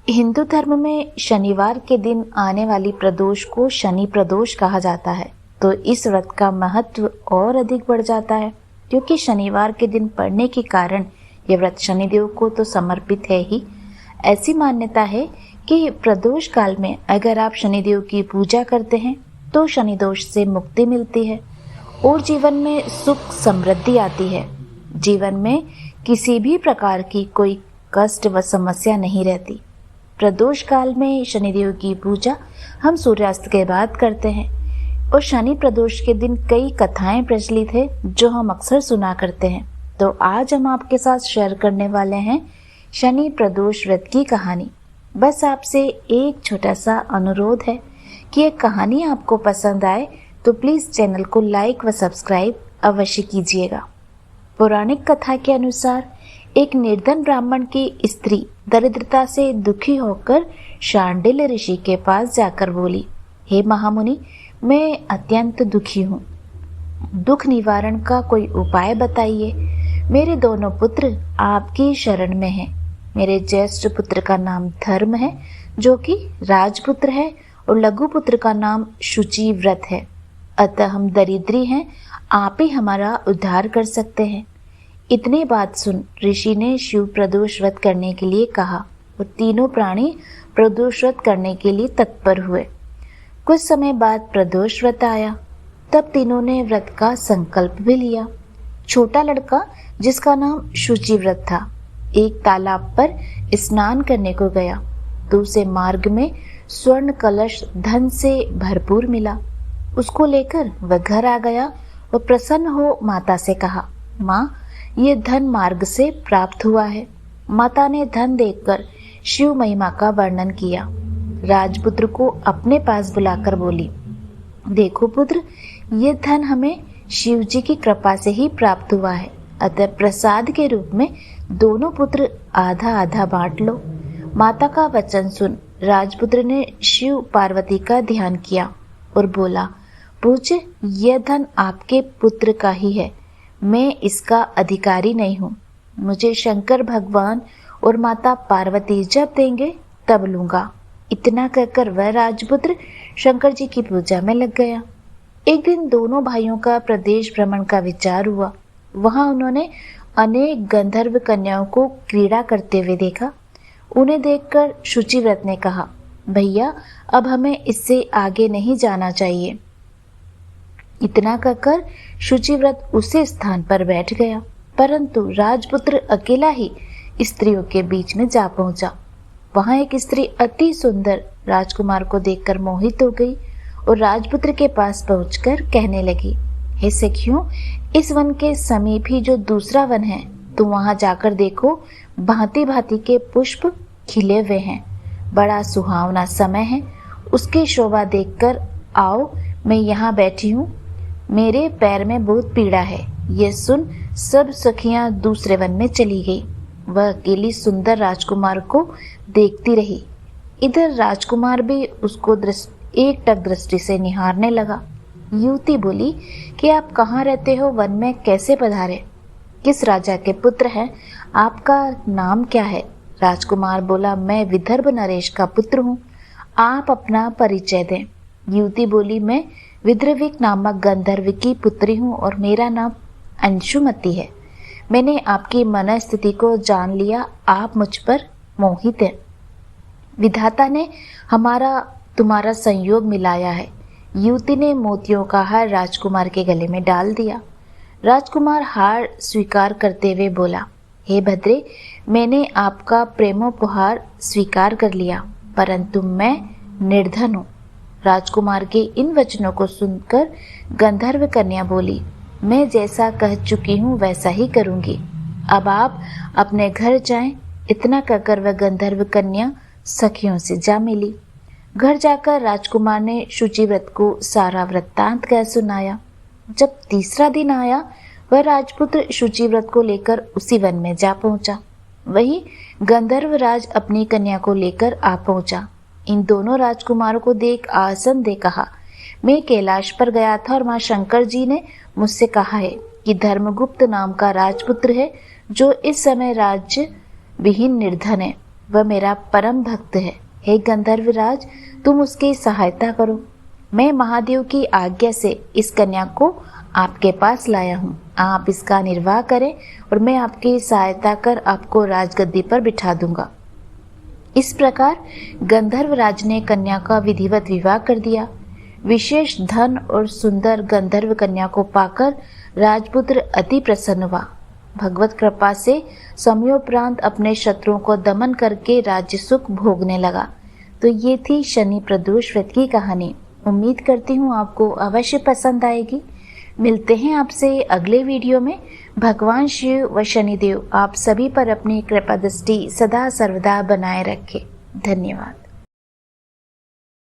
हिंदू धर्म में शनिवार के दिन आने वाली प्रदोष को शनि प्रदोष कहा जाता है, तो इस व्रत का महत्व और अधिक बढ़ जाता है, क्योंकि शनिवार के दिन पड़ने के कारण यह व्रत शनिदेव को तो समर्पित है ही। ऐसी मान्यता है कि प्रदोष काल में अगर आप शनिदेव की पूजा करते हैं तो शनि दोष से मुक्ति मिलती है और जीवन में सुख समृद्धि आती है। जीवन में किसी भी प्रकार की कोई कष्ट व समस्या नहीं रहती। प्रदोष काल में शनिदेव की पूजा हम सूर्यास्त के बाद करते हैं और शनि प्रदोष के दिन कई कथाएं प्रचलित है जो हम अक्सर सुना करते हैं। तो आज हम आपके साथ शेयर करने वाले हैं शनि प्रदोष व्रत की कहानी। बस आपसे एक छोटा सा अनुरोध है कि ये कहानी आपको पसंद आए तो प्लीज चैनल को लाइक व सब्सक्राइब अवश्य कीजिएगा। पौराणिक कथा के अनुसार एक निर्धन ब्राह्मण की स्त्री दरिद्रता से दुखी होकर शांडिल्य ऋषि के पास जाकर बोली, हे महामुनि, मैं अत्यंत दुखी हूँ, दुख निवारण का कोई उपाय बताइए। मेरे दोनों पुत्र आपकी शरण में हैं। मेरे ज्येष्ठ पुत्र का नाम धर्म है जो कि राजपुत्र है और लघु पुत्र का नाम शुचि व्रत है। अतः हम दरिद्री हैं, आप ही हमारा उद्धार कर सकते हैं। इतनी बात सुन ऋषि ने शिव प्रदोष व्रत करने के लिए कहा और तीनों प्राणी प्रदोष व्रत करने के लिए तत्पर हुए। कुछ समय बाद प्रदोष व्रत आया, तब तीनों ने व्रत का संकल्प भी लिया। छोटा लड़का जिसका नाम शुचि व्रत था, एक तालाब पर स्नान करने को गया तो उसे मार्ग में स्वर्ण कलश धन से भरपूर मिला। उसको लेकर वह घर आ गया और प्रसन्न हो माता से कहा, माँ, ये धन मार्ग से प्राप्त हुआ है। माता ने धन देखकर शिव महिमा का वर्णन किया। राजपुत्र को अपने पास बुलाकर बोली, देखो पुत्र, ये धन हमें शिव जी की कृपा से ही प्राप्त हुआ है, अतः प्रसाद के रूप में दोनों पुत्र आधा आधा बांट लो। माता का वचन सुन राजपुत्र ने शिव पार्वती का ध्यान किया और बोला, पूज्य, यह धन आपके पुत्र का ही है, मैं इसका अधिकारी नहीं हूँ। मुझे शंकर भगवान और माता पार्वती जब देंगे तब लूंगा। इतना कहकर वह राजपुत्र शंकर जी की पूजा में लग गया। एक दिन दोनों भाइयों का प्रदेश भ्रमण का विचार हुआ। वहां उन्होंने अनेक गंधर्व कन्याओं को क्रीड़ा करते हुए देखा। उन्हें देखकर शुचि व्रत ने कहा, भैया, अब हमें इससे आगे नहीं जाना चाहिए। इतना कहकर शुचि व्रत उसी स्थान पर बैठ गया, परंतु राजपुत्र अकेला ही स्त्रियों के बीच में जा पहुंचा। वहां एक स्त्री अति सुंदर राजकुमार को देखकर मोहित हो गई और राजपुत्र के पास पहुंचकर कहने लगी, हे सखियों, इस वन के समीप ही जो दूसरा वन है, तो वहां जाकर देखो, भांति भांति के पुष्प खिले हुए हैं। बड़ा सुहावना समय है, उसकी शोभा देखकर आओ, मैं यहाँ बैठी हूँ, मेरे पैर में बहुत पीड़ा है। ये सुन सब सखियां दूसरे वन में चली गई। वह अकेली सुंदर राजकुमार को देखती रही। इधर राजकुमार भी उसको एक टक दृष्टि से निहारने लगा। युवती बोली कि आप कहाँ रहते हो, वन में कैसे पधारे, किस राजा के पुत्र हैं, आपका नाम क्या है? राजकुमार बोला, मैं विदर्भ नरेश का पुत्र हूँ, आप अपना परिचय दें। युवती बोली, मैं विद्रविक नामक गंधर्व की पुत्री हूँ और मेरा नाम अंशुमती है। मैंने आपकी मन स्थिति को जान लिया, आप मुझ पर मोहित हैं। विधाता ने हमारा तुम्हारा संयोग मिलाया है। युवती ने मोतियों का हार राजकुमार के गले में डाल दिया। राजकुमार हार स्वीकार करते हुए बोला, हे भद्रे, मैंने आपका प्रेमोपहार स्वीकार कर लिया, परंतु मैं निर्धन हूँ। राजकुमार के इन वचनों को सुनकर गंधर्व कन्या बोली, मैं जैसा कह चुकी हूँ वैसा ही करूंगी, अब आप अपने घर जाएं। इतना कहकर वह गंधर्व कन्या सखियों से जा मिली। घर जाकर राजकुमार ने शुचि व्रत को सारा वृत्तांत कह सुनाया। जब तीसरा दिन आया, वह राजपुत्र शुचि व्रत को लेकर उसी वन में जा पहुंचा। वहीं गंधर्व राज अपनी कन्या को लेकर आ पहुंचा। इन दोनों राजकुमारों को देख आसन दे कहा, मैं कैलाश पर गया था और माँ शंकर जी ने मुझसे कहा है कि धर्मगुप्त नाम का राजपुत्र है जो इस समय राज्य विहीन निर्धन है। वह मेरा परम भक्त है। हे गंधर्वराज, तुम उसकी सहायता करो। मैं महादेव की आज्ञा से इस कन्या को आपके पास लाया हूँ। आप इसका निर्वाह करें और मैं आपकी सहायता कर आपको राजगद्दी पर बिठा दूंगा। इस प्रकार गंधर्वराज ने कन्या का विधिवत विवाह कर दिया। विशेष धन और सुंदर गंधर्व कन्या को पाकर राजपुत्र अति प्रसन्न हुआ। भगवत कृपा से समयोपरांत अपने शत्रुओं को दमन करके राज्य सुख भोगने लगा। तो ये थी शनि प्रदोष व्रत की कहानी। उम्मीद करती हूँ आपको अवश्य पसंद आएगी। मिलते हैं आपसे अगले वीडियो में। भगवान शिव व शनिदेव आप सभी पर अपनी कृपा दृष्टि सदा सर्वदा बनाए रखे। धन्यवाद।